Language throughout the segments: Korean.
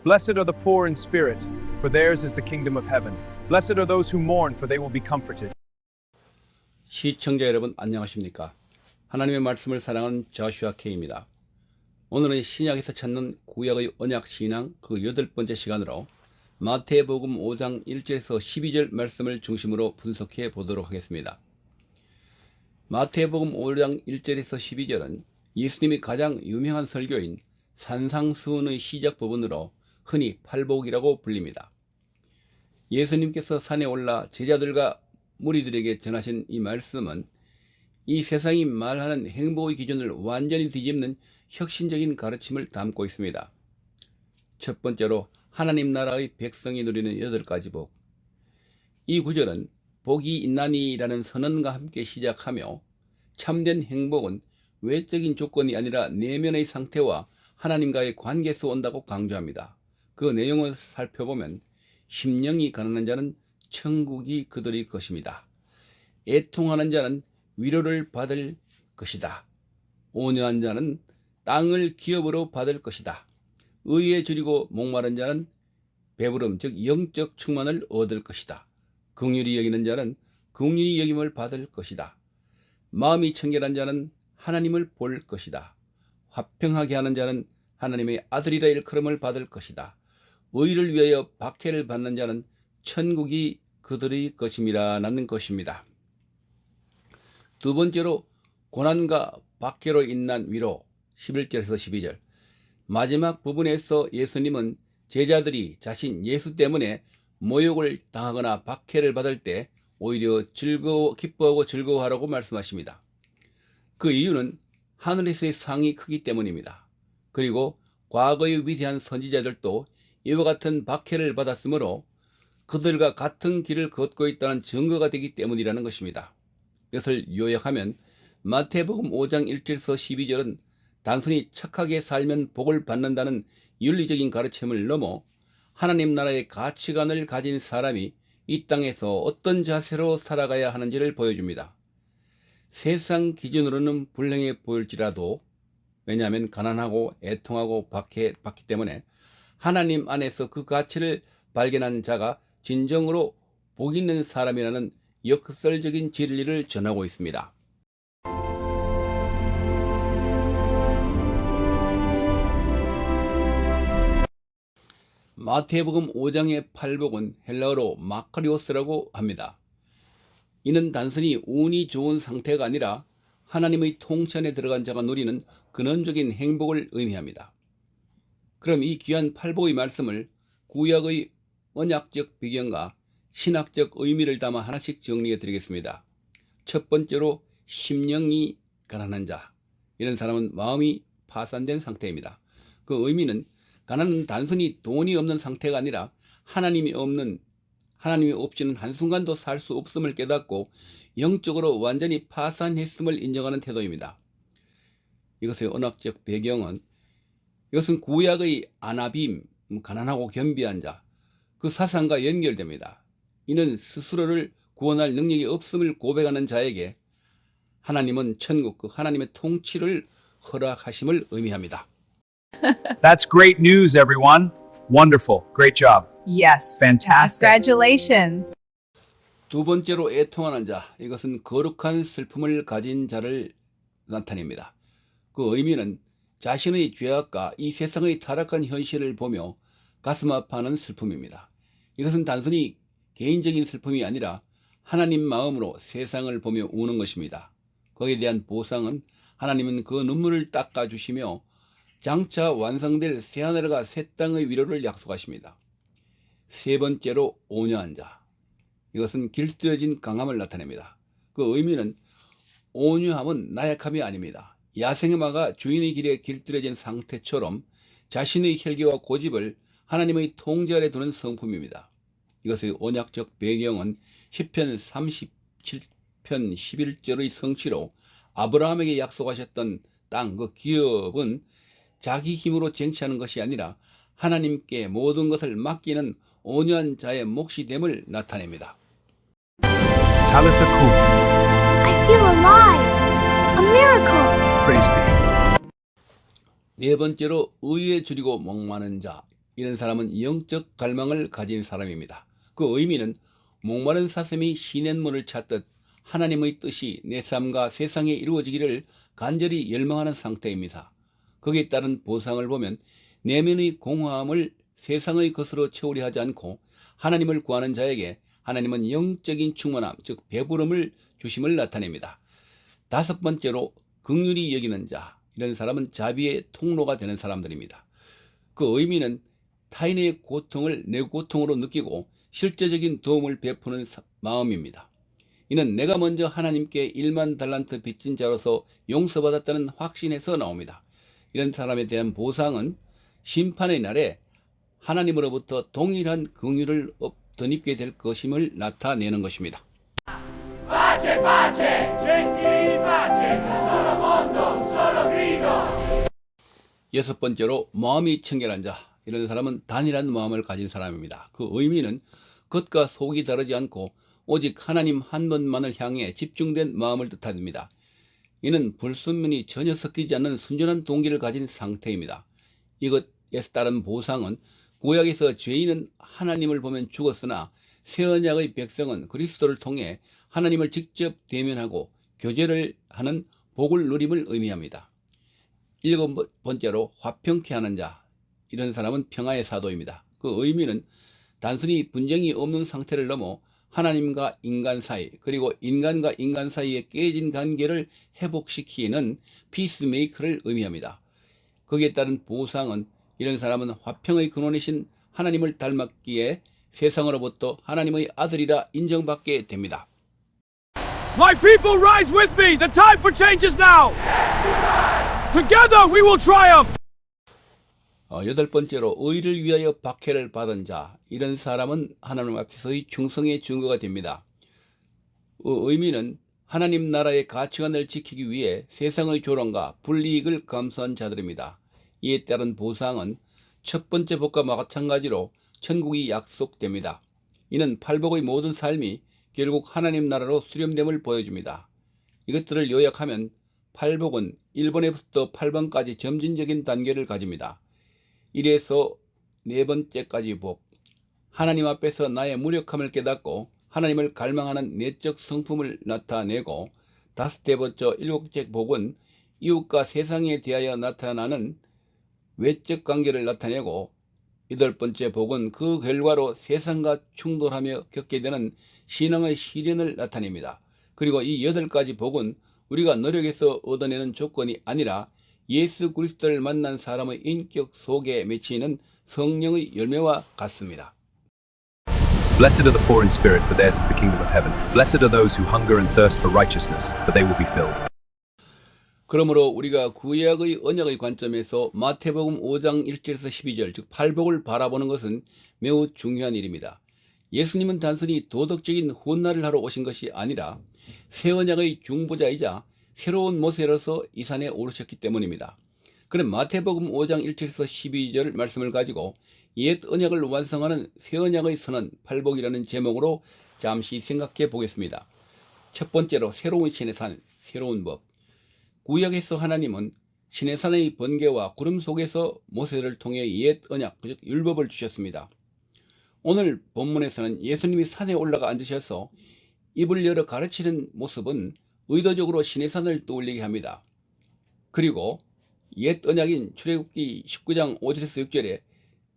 Blessed are the poor in spirit, for theirs is the kingdom of heaven. Blessed are those who mourn, for they will be comforted. 시청자 여러분 안녕하십니까? 하나님의 말씀을 사랑하는 저슈아 K입니다. 오늘은 신약에서 찾는 구약의 언약 신앙 그 8번째 시간으로 마태복음 5장 1절에서 12절 말씀을 중심으로 분석해 보도록 하겠습니다. 마태복음 5장 1절에서 12절은 예수님이 가장 유명한 설교인 산상수훈의 시작 부분으로 흔히 팔복이라고 불립니다. 예수님께서 산에 올라 제자들과 무리들에게 전하신 이 말씀은 이 세상이 말하는 행복의 기준을 완전히 뒤집는 혁신적인 가르침을 담고 있습니다. 첫 번째로 하나님 나라의 백성이 누리는 8가지 복. 이 구절은 복이 있나니라는 선언과 함께 시작하며 참된 행복은 외적인 조건이 아니라 내면의 상태와 하나님과의 관계에서 온다고 강조합니다. 그 내용을 살펴보면 심령이 가난한 자는 천국이 그들의 것입니다. 애통하는 자는 위로를 받을 것이다. 온유한 자는 땅을 기업으로 받을 것이다. 의에 줄이고 목마른 자는 배부름 즉 영적 충만을 얻을 것이다. 긍휼히 여기는 자는 긍휼히 여김을 받을 것이다. 마음이 청결한 자는 하나님을 볼 것이다. 화평하게 하는 자는 하나님의 아들이라 일컬음을 받을 것이다. 의를 위하여 박해를 받는 자는 천국이 그들의 것임이라는 것입니다. 두 번째로 고난과 박해로 인한 위로 11절에서 12절. 마지막 부분에서 예수님은 제자들이 자신 예수 때문에 모욕을 당하거나 박해를 받을 때 오히려 기뻐하고 즐거워하라고 말씀하십니다. 그 이유는 하늘에서의 상이 크기 때문입니다. 그리고 과거의 위대한 선지자들도 이와 같은 박해를 받았으므로 그들과 같은 길을 걷고 있다는 증거가 되기 때문이라는 것입니다. 이것을 요약하면 마태복음 5장 1절에서 12절은 단순히 착하게 살면 복을 받는다는 윤리적인 가르침을 넘어 하나님 나라의 가치관을 가진 사람이 이 땅에서 어떤 자세로 살아가야 하는지를 보여줍니다. 세상 기준으로는 불행해 보일지라도 왜냐하면 가난하고 애통하고 박해받기 때문에 하나님 안에서 그 가치를 발견한 자가 진정으로 복 있는 사람이라는 역설적인 진리를 전하고 있습니다. 마태복음 5장의 팔복은 헬라어로 마카리오스라고 합니다. 이는 단순히 운이 좋은 상태가 아니라 하나님의 통치 안에 들어간 자가 누리는 근원적인 행복을 의미합니다. 그럼 이 귀한 팔복의 말씀을 구약의 언약적 배경과 신학적 의미를 담아 하나씩 정리해 드리겠습니다. 첫 번째로 심령이 가난한 자. 이런 사람은 마음이 파산된 상태입니다. 그 의미는 가난은 단순히 돈이 없는 상태가 아니라 하나님이 없이는 한순간도 살 수 없음을 깨닫고 영적으로 완전히 파산했음을 인정하는 태도입니다. 이것의 언약적 배경은 이것은 구약의 아나빔, 가난하고 겸비한 자, 그 사상과 연결됩니다. 이는 스스로를 구원할 능력이 없음을 고백하는 자에게 하나님은 천국, 그 하나님의 통치를 허락하심을 의미합니다. That's great news, everyone. Wonderful. Great job. Yes, Fantastic. congratulations. 두 번째로 애통하는 자, 이것은 거룩한 슬픔을 가진 자를 나타냅니다. 그 의미는 자신의 죄악과 이 세상의 타락한 현실을 보며 가슴 아파하는 슬픔입니다. 이것은 단순히 개인적인 슬픔이 아니라 하나님 마음으로 세상을 보며 우는 것입니다. 거기에 대한 보상은 하나님은 그 눈물을 닦아주시며 장차 완성될 새하늘과 새 땅의 위로를 약속하십니다. 세 번째로 온유한 자. 이것은 길들여진 강함을 나타냅니다. 그 의미는 온유함은 나약함이 아닙니다. 야생의 마가 주인의 길에 길들여진 상태처럼 자신의 혈기와 고집을 하나님의 통제 아래 두는 성품입니다. 이것의 언약적 배경은 시편 37편 11절의 성취로 아브라함에게 약속하셨던 땅, 그 기업은 자기 힘으로 쟁취하는 것이 아니라 하나님께 모든 것을 맡기는 온유한 자의 몫이 됨을 나타냅니다. Talitha kum. I feel alive. A miracle. Praise be. 네 번째로 의에 줄이고 목마른 자. 이런 사람은 영적 갈망을 가진 사람입니다. 그 의미는 목마른 사슴이 시냇물을 찾듯 하나님의 뜻이 내 삶과 세상에 이루어지기를 간절히 열망하는 상태입니다. 거기에 따른 보상을 보면 내면의 공허함을 세상의 것으로 채우려 하지 않고 하나님을 구하는 자에게 하나님은 영적인 충만함, 즉 배부름을 주심을 나타냅니다. 다섯 번째로 긍휼히 여기는 자, 이런 사람은 자비의 통로가 되는 사람들입니다. 그 의미는 타인의 고통을 내 고통으로 느끼고 실제적인 도움을 베푸는 마음입니다. 이는 내가 먼저 하나님께 1만 달란트 빚진 자로서 용서받았다는 확신에서 나옵니다. 이런 사람에 대한 보상은 심판의 날에 하나님으로부터 동일한 긍휼을 덧입게 될 것임을 나타내는 것입니다. Pace, pace, gentili pace, solo mondo, solo grido. 여섯 번째로 마음이 청결한 자, 이런 사람은 단일한 마음을 가진 사람입니다. 그 의미는 겉과 속이 다르지 않고 오직 하나님 한 분만을 향해 집중된 마음을 뜻합니다. 이는 불순물이 전혀 섞이지 않는 순전한 동기를 가진 상태입니다. 이것에 따른 보상은 구약에서 죄인은 하나님을 보면 죽었으나 새 언약의 백성은 그리스도를 통해 하나님을 직접 대면하고 교제를 하는 복을 누림을 의미합니다. 일곱 번째로 화평케 하는 자, 이런 사람은 평화의 사도입니다. 그 의미는 단순히 분쟁이 없는 상태를 넘어 하나님과 인간 사이, 그리고 인간과 인간 사이에 깨진 관계를 회복시키는 피스메이커를 의미합니다. 거기에 따른 보상은 이런 사람은 화평의 근원이신 하나님을 닮았기에 세상으로부터 하나님의 아들이라 인정받게 됩니다. My people, rise with me! The time for change is now! Together we will triumph! 여덟 번째로 의를 위하여 박해를 받은 자, 이런 사람은 하나님 앞에서의 충성의 증거가 됩니다. 의미는 하나님 나라의 가치관을 지키기 위해 세상의 조롱과 불이익을 감수한 자들입니다. 이에 따른 보상은 첫 번째 복과 마찬가지로 천국이 약속됩니다. 이는 팔복의 모든 삶이 결국 하나님 나라로 수렴됨을 보여줍니다. 이것들을 요약하면 팔복은 1번에부터 8번까지 점진적인 단계를 가집니다. 1에서 4번째까지 복, 하나님 앞에서 나의 무력함을 깨닫고 하나님을 갈망하는 내적 성품을 나타내고, 5번째 7번째 복은 이웃과 세상에 대하여 나타나는 외적 관계를 나타내고, 8번째 복은 그 결과로 세상과 충돌하며 겪게 되는 신앙의 시련을 나타냅니다. 그리고 이 8가지 복은 우리가 노력해서 얻어내는 조건이 아니라 예수 그리스도를 만난 사람의 인격 속에 맺히는 성령의 열매와 같습니다. Blessed are the poor in spirit, for theirs is the kingdom of heaven. Blessed are those who hunger and thirst for righteousness, for they will be filled. 그러므로 우리가 구약의 언약의 관점에서 마태복음 5장 1절에서 12절, 즉 팔복을 바라보는 것은 매우 중요한 일입니다. 예수님은 단순히 도덕적인 훈날을 하러 오신 것이 아니라 새 언약의 중보자이자 새로운 모세로서 이 산에 오르셨기 때문입니다. 그럼 마태복음 5장 1절에서 12절 말씀을 가지고 옛 언약을 완성하는 새 언약의 선언, 팔복이라는 제목으로 잠시 생각해 보겠습니다. 첫 번째로 새로운 시내산, 새로운 법. 구약에서 하나님은 시내산의 번개와 구름 속에서 모세를 통해 옛 언약, 즉 율법을 주셨습니다. 오늘 본문에서는 예수님이 산에 올라가 앉으셔서 입을 열어 가르치는 모습은 의도적으로 시내산을 떠올리게 합니다. 그리고 옛 언약인 출애굽기 19장 5절에서 6절에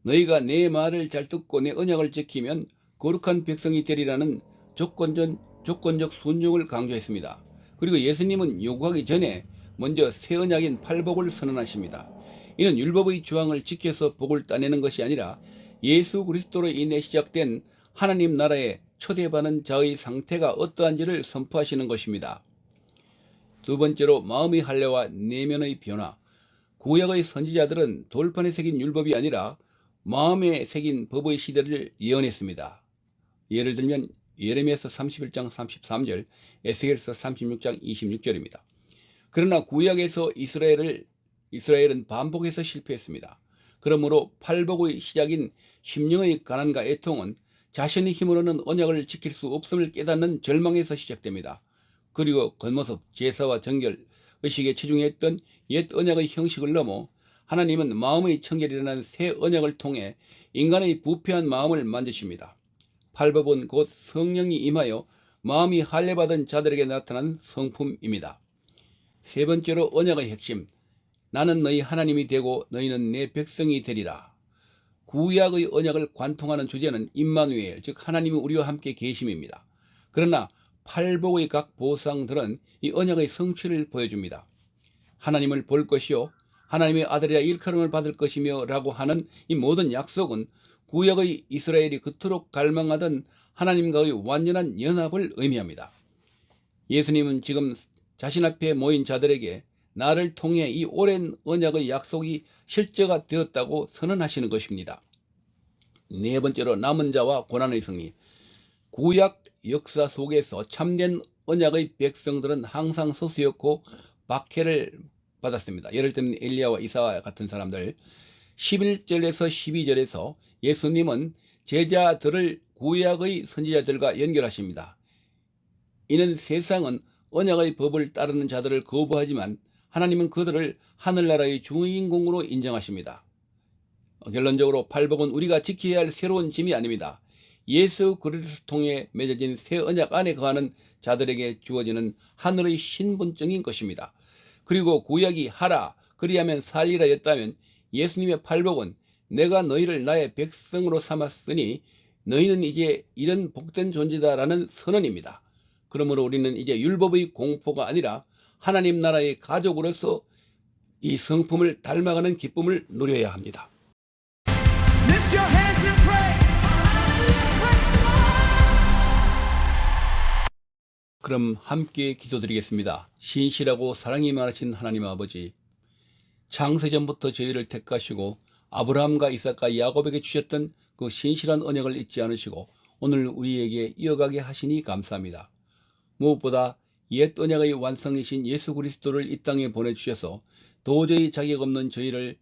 너희가 내 말을 잘 듣고 내 언약을 지키면 거룩한 백성이 되리라는 조건적 순종을 강조했습니다. 그리고 예수님은 요구하기 전에 먼저 새 언약인 팔복을 선언하십니다. 이는 율법의 조항을 지켜서 복을 따내는 것이 아니라 예수 그리스도로 인해 시작된 하나님 나라에 초대받는 자의 상태가 어떠한지를 선포하시는 것입니다. 두 번째로 마음의 할례와 내면의 변화. 구약의 선지자들은 돌판에 새긴 율법이 아니라 마음에 새긴 법의 시대를 예언했습니다. 예를 들면 예레미야서 31장 33절, 에스겔서 36장 26절입니다. 그러나 구약에서 이스라엘은 반복해서 실패했습니다. 그러므로 팔복의 시작인 심령의 가난과 애통은 자신의 힘으로는 언약을 지킬 수 없음을 깨닫는 절망에서 시작됩니다. 그리고 겉모습, 제사와 정결, 의식에 치중했던 옛 언약의 형식을 넘어 하나님은 마음의 청결이라는 새 언약을 통해 인간의 부패한 마음을 만드십니다. 팔복은 곧 성령이 임하여 마음이 할례받은 자들에게 나타난 성품입니다. 세 번째로 언약의 핵심, 나는 너희 하나님이 되고 너희는 내 백성이 되리라. 구약의 언약을 관통하는 주제는 임마누엘, 즉 하나님이 우리와 함께 계심입니다. 그러나 팔복의 각 보상들은 이 언약의 성취를 보여줍니다. 하나님을 볼 것이요 하나님의 아들이라 일컬음을 받을 것이며 라고 하는 이 모든 약속은 구약의 이스라엘이 그토록 갈망하던 하나님과의 완전한 연합을 의미합니다. 예수님은 지금 자신 앞에 모인 자들에게 나를 통해 이 오랜 언약의 약속이 실제가 되었다고 선언하시는 것입니다. 네 번째로 남은 자와 고난의 승리. 구약 역사 속에서 참된 언약의 백성들은 항상 소수였고 박해를 받았습니다. 예를 들면 엘리야와 이사와 같은 사람들. 11절에서 12절에서 예수님은 제자들을 구약의 선지자들과 연결하십니다. 이는 세상은 언약의 법을 따르는 자들을 거부하지만 하나님은 그들을 하늘나라의 주인공으로 인정하십니다. 결론적으로 팔복은 우리가 지켜야 할 새로운 짐이 아닙니다. 예수 그리스도를 통해 맺어진 새 언약 안에 거하는 자들에게 주어지는 하늘의 신분증인 것입니다. 그리고 구약이 하라 그리하면 살리라 였다면 예수님의 팔복은 내가 너희를 나의 백성으로 삼았으니 너희는 이제 이런 복된 존재다라는 선언입니다. 그러므로 우리는 이제 율법의 공포가 아니라 하나님 나라의 가족으로서 이 성품을 닮아가는 기쁨을 누려야 합니다. Lift your hands in praise. 그럼 함께 기도드리겠습니다. 신실하고 사랑이 많으신 하나님 아버지, 창세전부터 저희를 택하시고 아브라함과 이삭과 야곱에게 주셨던 그 신실한 언약을 잊지 않으시고 오늘 우리에게 이어가게 하시니 감사합니다. 무엇보다 옛 언약의 완성이신 예수 그리스도를 이 땅에 보내주셔서 도저히 자격 없는 저희를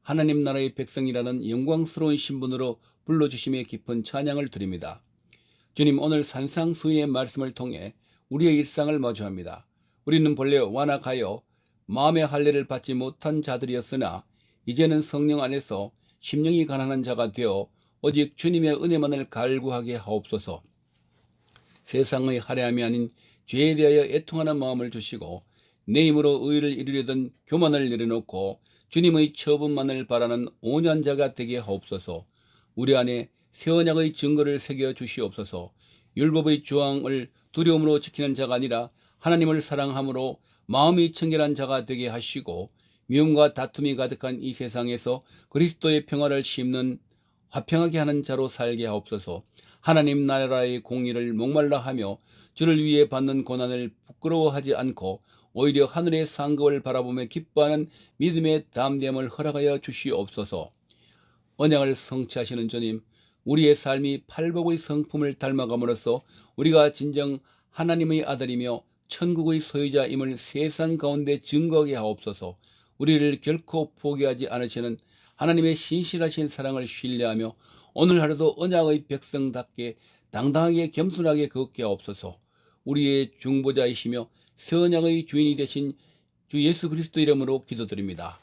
하나님 나라의 백성이라는 영광스러운 신분으로 불러주심에 깊은 찬양을 드립니다. 주님, 오늘 산상수인의 말씀을 통해 우리의 일상을 마주합니다. 우리는 본래 완악하여 마음의 할례를 받지 못한 자들이었으나 이제는 성령 안에서 심령이 가난한 자가 되어 오직 주님의 은혜만을 갈구하게 하옵소서. 세상의 할애함이 아닌 죄에 대하여 애통하는 마음을 주시고 내 힘으로 의를 이루려던 교만을 내려놓고 주님의 처분만을 바라는 온유한 자가 되게 하옵소서. 우리 안에 새 언약의 증거를 새겨 주시옵소서. 율법의 조항을 두려움으로 지키는 자가 아니라 하나님을 사랑함으로 마음이 청결한 자가 되게 하시고 미움과 다툼이 가득한 이 세상에서 그리스도의 평화를 심는 화평하게 하는 자로 살게 하옵소서. 하나님 나라의 공의를 목말라 하며 주를 위해 받는 고난을 부끄러워하지 않고 오히려 하늘의 상급을 바라보며 기뻐하는 믿음의 담대함을 허락하여 주시옵소서. 언약을 성취하시는 주님, 우리의 삶이 팔복의 성품을 닮아감으로써 우리가 진정 하나님의 아들이며 천국의 소유자임을 세상 가운데 증거하게 하옵소서. 우리를 결코 포기하지 않으시는 하나님의 신실하신 사랑을 신뢰하며 오늘 하루도 언약의 백성답게 당당하게 겸손하게 걷게 하옵소서. 우리의 중보자이시며 새 언약의 주인이 되신 주 예수 그리스도 이름으로 기도드립니다.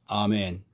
아멘.